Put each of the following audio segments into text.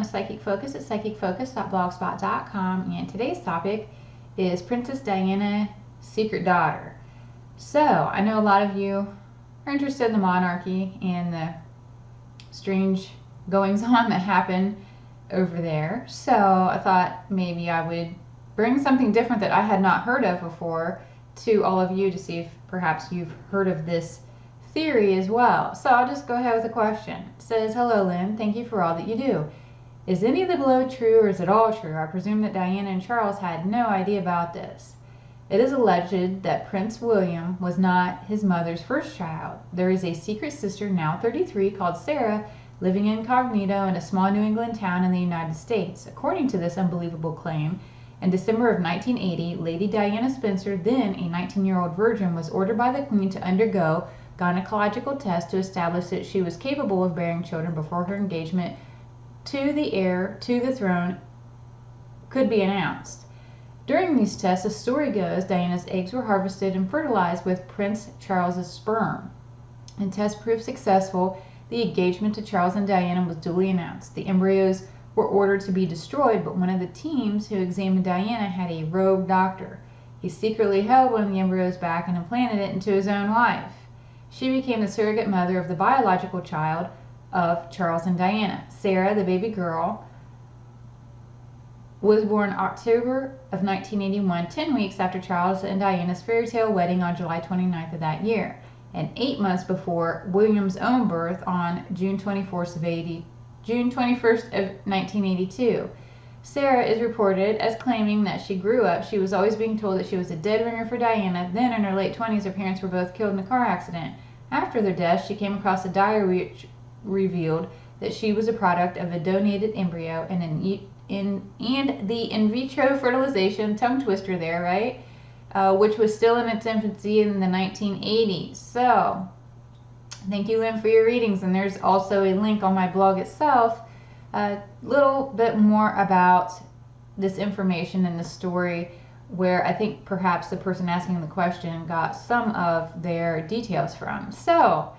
Psychic Focus at psychicfocus.blogspot.com, and today's topic is Princess Diana, Secret Daughter. So, I know a lot of you are interested in the monarchy and the strange goings-on that happen over there. So, I thought maybe I would bring something different that I had not heard of before to all of you to see if perhaps you've heard of this theory as well. So I'll just go ahead with the question. It says, "Hello Lynn, thank you for all that you do. Is any of the below true, or is it all true? I presume that Diana and Charles had no idea about this. It is alleged that Prince William was not his mother's first child. There is a secret sister, now 33, called Sarah, living incognito in a small New England town in the United States. According to this unbelievable claim, in December of 1980, Lady Diana Spencer, then a 19-year-old virgin, was ordered by the Queen to undergo gynecological tests to establish that she was capable of bearing children before her engagement to the heir to the throne could be announced. During these tests, the story goes, Diana's eggs were harvested and fertilized with Prince Charles's sperm. And tests proved successful. The engagement to Charles and Diana was duly announced. The embryos were ordered to be destroyed, but one of the teams who examined Diana had a rogue doctor. He secretly held one of the embryos back and implanted it into his own wife. She became the surrogate mother of the biological child of Charles and Diana. Sarah, the baby girl, was born October of 1981, 10 weeks after Charles and Diana's fairy tale wedding on July 29th of that year, and 8 months before William's own birth on June 21st of 1982. Sarah is reported as claiming that she grew up. She was always being told that she was a dead ringer for Diana. Then in her late 20s, her parents were both killed in a car accident. After their deaths, she came across a diary which revealed that she was a product of a donated embryo and the in vitro fertilization, tongue twister there, right? Which was still in its infancy in the 1980s. So, thank you, Lynn, for your readings. And there's also a link on my blog itself, a little bit more about this information in the story, where I think perhaps the person asking the question got some of their details from. So,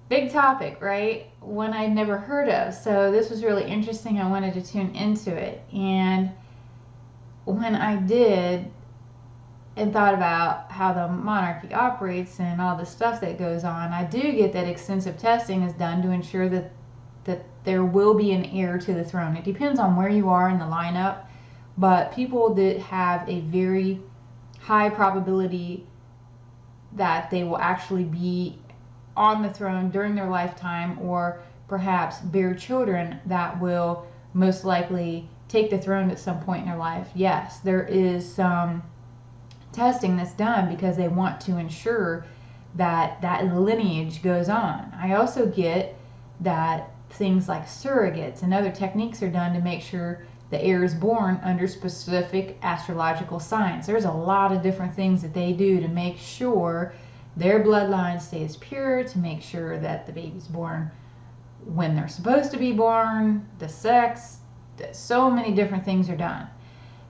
big topic, right? One I'd never heard of. So this was really interesting. I wanted to tune into it. And when I did and thought about how the monarchy operates and all the stuff that goes on, I do get that extensive testing is done to ensure that there will be an heir to the throne. It depends on where you are in the lineup, but people that have a very high probability that they will actually be on the throne during their lifetime, or perhaps bear children that will most likely take the throne at some point in their life. Yes, there is some testing that's done because they want to ensure that that lineage goes on. I also get that things like surrogates and other techniques are done to make sure the heir is born under specific astrological signs. There's a lot of different things that they do to make sure their bloodline stays pure, to make sure that the baby's born when they're supposed to be born, the sex, so many different things are done.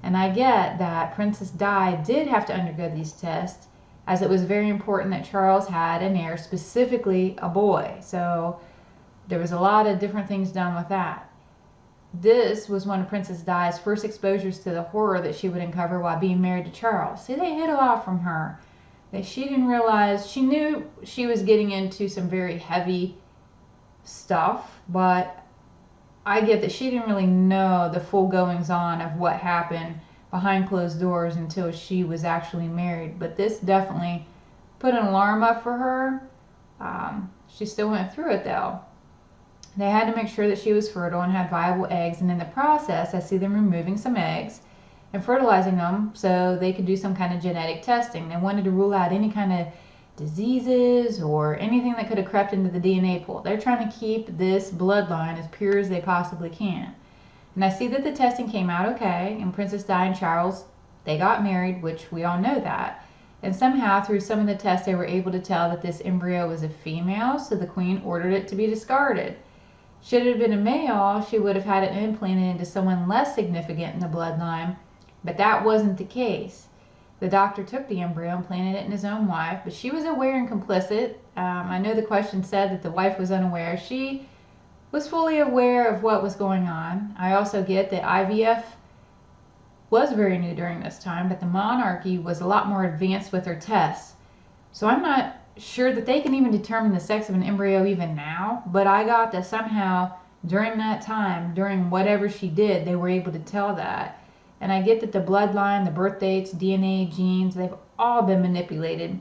And I get that Princess Di did have to undergo these tests, as it was very important that Charles had an heir, specifically a boy. So there was a lot of different things done with that. This was one of Princess Di's first exposures to the horror that she would uncover while being married to Charles. See, they hid a lot from her that she didn't realize. She knew she was getting into some very heavy stuff, but I get that she didn't really know the full goings on of what happened behind closed doors until she was actually married. But this definitely put an alarm up for her. She still went through it though. They had to make sure that she was fertile and had viable eggs, and in the process I see them removing some eggs and fertilizing them so they could do some kind of genetic testing. They wanted to rule out any kind of diseases or anything that could have crept into the DNA pool. They're trying to keep this bloodline as pure as they possibly can. And I see that the testing came out okay, and Princess Di and Charles, they got married, which we all know that. And somehow through some of the tests they were able to tell that this embryo was a female, so the Queen ordered it to be discarded. Should it have been a male, she would have had it implanted into someone less significant in the bloodline, but that wasn't the case. The doctor took the embryo and planted it in his own wife, but she was aware and complicit. I know the question said that the wife was unaware. She was fully aware of what was going on. I also get that IVF was very new during this time, but the monarchy was a lot more advanced with their tests. So I'm not sure that they can even determine the sex of an embryo even now, but I got that somehow during that time, during whatever she did, they were able to tell that. And I get that the bloodline, the birth dates, DNA, genes, they've all been manipulated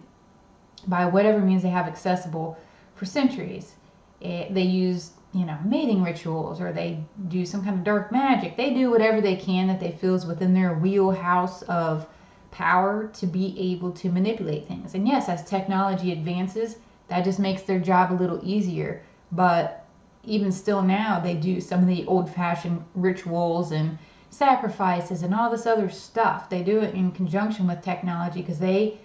by whatever means they have accessible for centuries. They use, mating rituals, or they do some kind of dark magic. They do whatever they can that they feel is within their wheelhouse of power to be able to manipulate things. And yes, as technology advances, that just makes their job a little easier. But even still now, they do some of the old-fashioned rituals and sacrifices and all this other stuff. They do it in conjunction with technology because they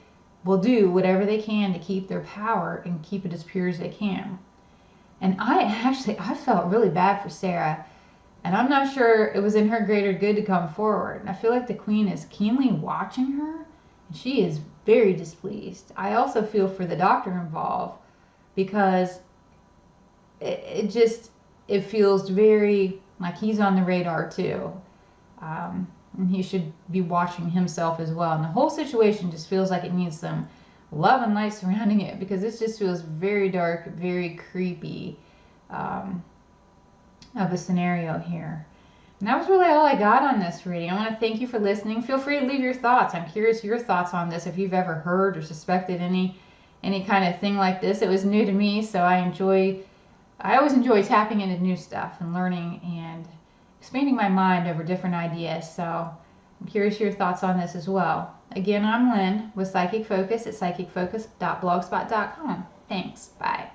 will do whatever they can to keep their power and keep it as pure as they can. And I felt really bad for Sarah. And I'm not sure it was in her greater good to come forward. And I feel like the Queen is keenly watching her, and she is very displeased. I also feel for the doctor involved, because it feels very like he's on the radar too. And he should be watching himself as well. And the whole situation just feels like it needs some love and light surrounding it, because this just feels very dark, very creepy of a scenario here. And that was really all I got on this reading. I want to thank you for listening. Feel free to leave your thoughts. I'm curious your thoughts on this, if you've ever heard or suspected any kind of thing like this. It was new to me, so I always enjoy tapping into new stuff and learning and expanding my mind over different ideas. So I'm curious your thoughts on this as well. Again, I'm Lynn with Psychic Focus at psychicfocus.blogspot.com. Thanks. Bye.